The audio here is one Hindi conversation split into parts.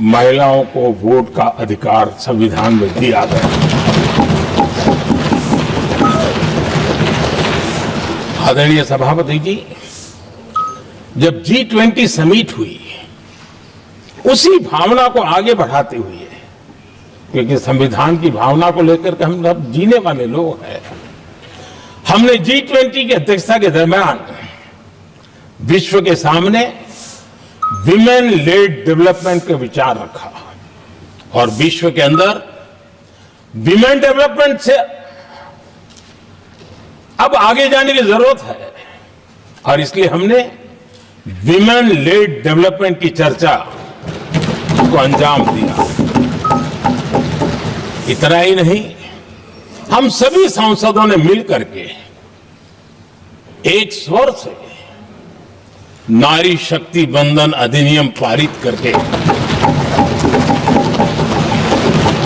महिलाओं को वोट का अधिकार संविधान में दिया गया। आदरणीय सभापति जी, जब G20 समिट हुई, उसी भावना को आगे बढ़ाते हुए, क्योंकि संविधान की भावना को लेकर के हम सब जीने वाले लोग हैं, हमने G20 की अध्यक्षता के दरमियान विश्व के सामने विमेन लेड डेवलपमेंट का विचार रखा और विश्व के अंदर विमेन डेवलपमेंट से अब आगे जाने की जरूरत है और इसलिए हमने विमेन लेड डेवलपमेंट की चर्चा को अंजाम दिया। इतना ही नहीं, हम सभी सांसदों ने मिलकर के एक स्वर से नारी शक्ति बंधन अधिनियम पारित करके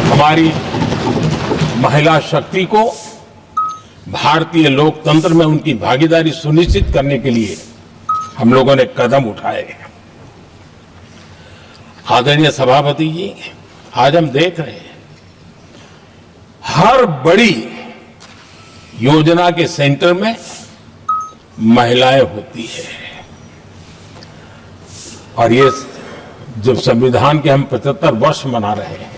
हमारी महिला शक्ति को भारतीय लोकतंत्र में उनकी भागीदारी सुनिश्चित करने के लिए हम लोगों ने कदम उठाए। आदरणीय सभापति जी, आज हम देख रहे हैं हर बड़ी योजना के सेंटर में महिलाएं होती है और ये जब संविधान के हम 75 वर्ष मना रहे हैं,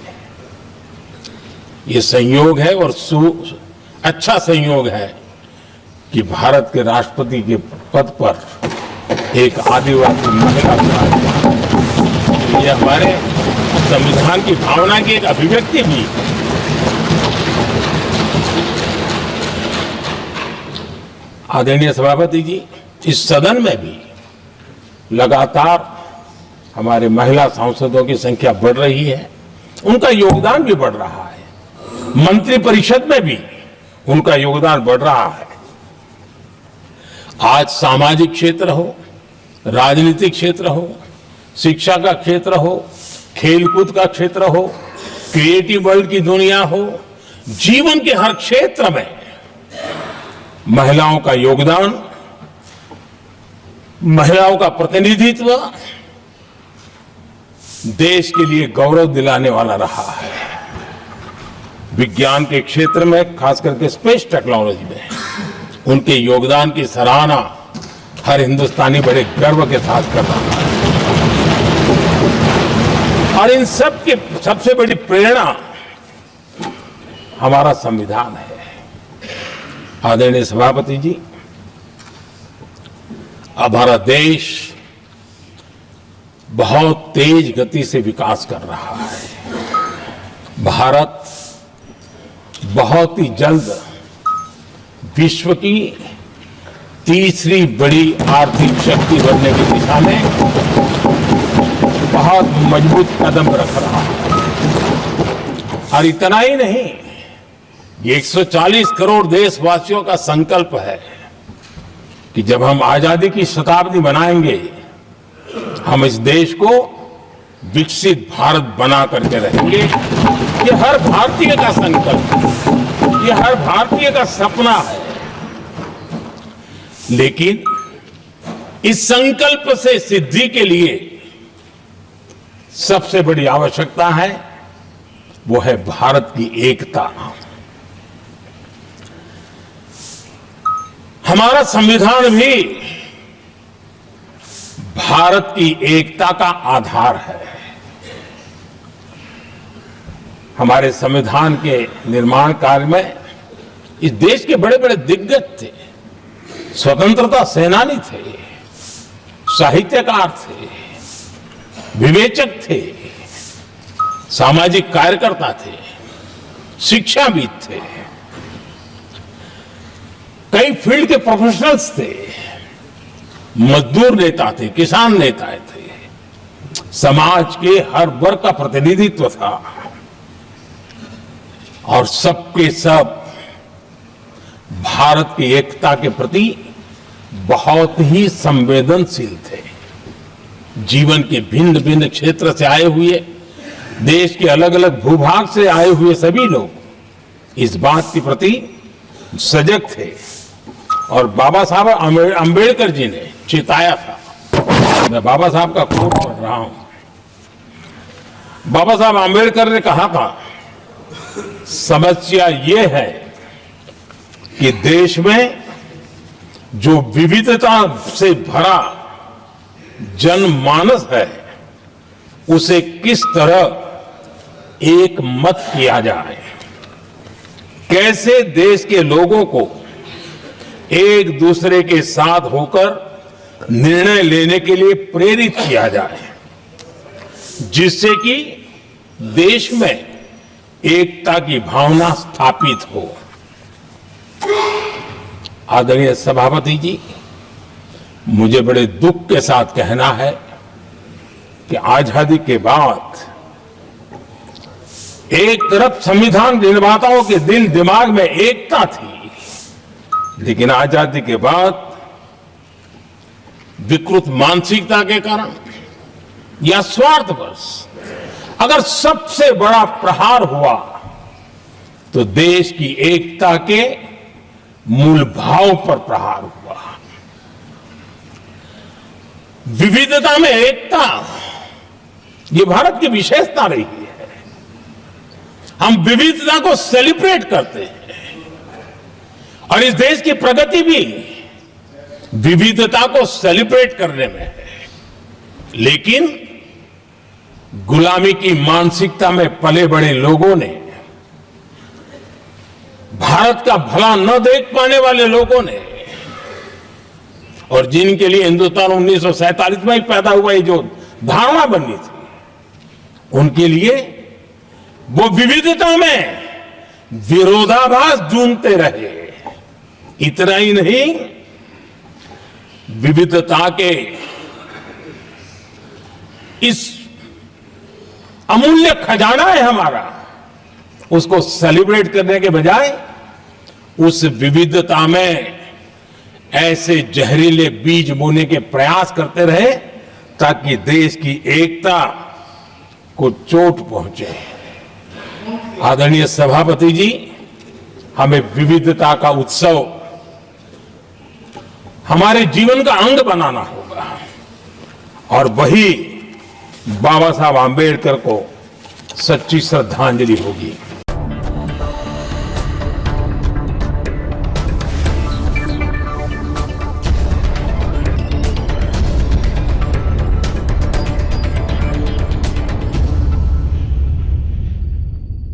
ये संयोग है और अच्छा संयोग है कि भारत के राष्ट्रपति के पद पर एक आदिवासी महिला, ये हमारे संविधान की भावना की एक अभिव्यक्ति भी है। आदरणीय सभापति जी, इस सदन में भी लगातार हमारे महिला सांसदों की संख्या बढ़ रही है, उनका योगदान भी बढ़ रहा है। मंत्रिपरिषद में भी उनका योगदान बढ़ रहा है। आज सामाजिक क्षेत्र हो, राजनीतिक क्षेत्र हो, शिक्षा का क्षेत्र हो, खेलकूद का क्षेत्र हो, क्रिएटिव वर्ल्ड की दुनिया हो, जीवन के हर क्षेत्र में महिलाओं का योगदान, महिलाओं का प्रतिनिधित्व देश के लिए गौरव दिलाने वाला रहा है। विज्ञान के क्षेत्र में, खास करके स्पेस टेक्नोलॉजी में उनके योगदान की सराहना हर हिंदुस्तानी बड़े गर्व के साथ कर रहा है और इन सब की सबसे बड़ी प्रेरणा हमारा संविधान है। आदरणीय सभापति जी, अब हमारा देश बहुत तेज गति से विकास कर रहा है। भारत बहुत ही जल्द विश्व की तीसरी बड़ी आर्थिक शक्ति बनने की दिशा में बहुत मजबूत कदम रख रहा है और इतना ही नहीं, ये 140 करोड़ देशवासियों का संकल्प है कि जब हम आजादी की शताब्दी मनाएंगे, हम इस देश को विकसित भारत बना करके रहेंगे। ये हर भारतीय का संकल्प है, ये हर भारतीय का सपना है। लेकिन इस संकल्प से सिद्धि के लिए सबसे बड़ी आवश्यकता है, वो है भारत की एकता। हमारा संविधान भी भारत की एकता का आधार है। हमारे संविधान के निर्माण कार्य में इस देश के बड़े बड़े दिग्गज थे, स्वतंत्रता सेनानी थे, साहित्यकार थे, विवेचक थे, सामाजिक कार्यकर्ता थे, शिक्षाविद थे, कई फील्ड के प्रोफेशनल्स थे, मजदूर नेता थे, किसान नेता थे, समाज के हर वर्ग का प्रतिनिधित्व था और सबके सब भारत की एकता के प्रति बहुत ही संवेदनशील थे। जीवन के भिन्न भिन्न क्षेत्र से आए हुए, देश के अलग अलग भूभाग से आए हुए सभी लोग इस बात के प्रति सजग थे और बाबा साहब अंबेडकर जी ने चेताया था। मैं बाबा साहब का कोट पढ़ रहा हूं। बाबा साहब आम्बेडकर ने कहा था, समस्या ये है कि देश में जो विविधता से भरा जनमानस है उसे किस तरह एक मत किया जाए, कैसे देश के लोगों को एक दूसरे के साथ होकर निर्णय लेने के लिए प्रेरित किया जाए, जिससे कि देश में एकता की भावना स्थापित हो। आदरणीय सभापति जी, मुझे बड़े दुख के साथ कहना है कि आजादी के बाद एक तरफ संविधान निर्माताओं के दिल दिमाग में एकता थी, लेकिन आजादी के बाद विकृत मानसिकता के कारण या स्वार्थवश अगर सबसे बड़ा प्रहार हुआ तो देश की एकता के मूल भाव पर प्रहार हुआ। विविधता में एकता, ये भारत की विशेषता रही है। हम विविधता को सेलिब्रेट करते हैं और इस देश की प्रगति भी विविधता को सेलिब्रेट करने में है। लेकिन गुलामी की मानसिकता में पले बड़े लोगों ने, भारत का भला न देख पाने वाले लोगों ने, और जिनके लिए हिंदुस्तान 1947 में ही पैदा हुआ ये जो धारणा बननी थी, उनके लिए वो विविधता में विरोधाभास ढूंढते रहे। इतना ही नहीं, विविधता के इस अमूल्य खजाना है हमारा, उसको सेलिब्रेट करने के बजाय उस विविधता में ऐसे जहरीले बीज बोने के प्रयास करते रहे ताकि देश की एकता को चोट पहुंचे। आदरणीय सभापति जी, हमें विविधता का उत्सव हमारे जीवन का अंग बनाना होगा और वही बाबा साहब आम्बेडकर को सच्ची श्रद्धांजलि होगी।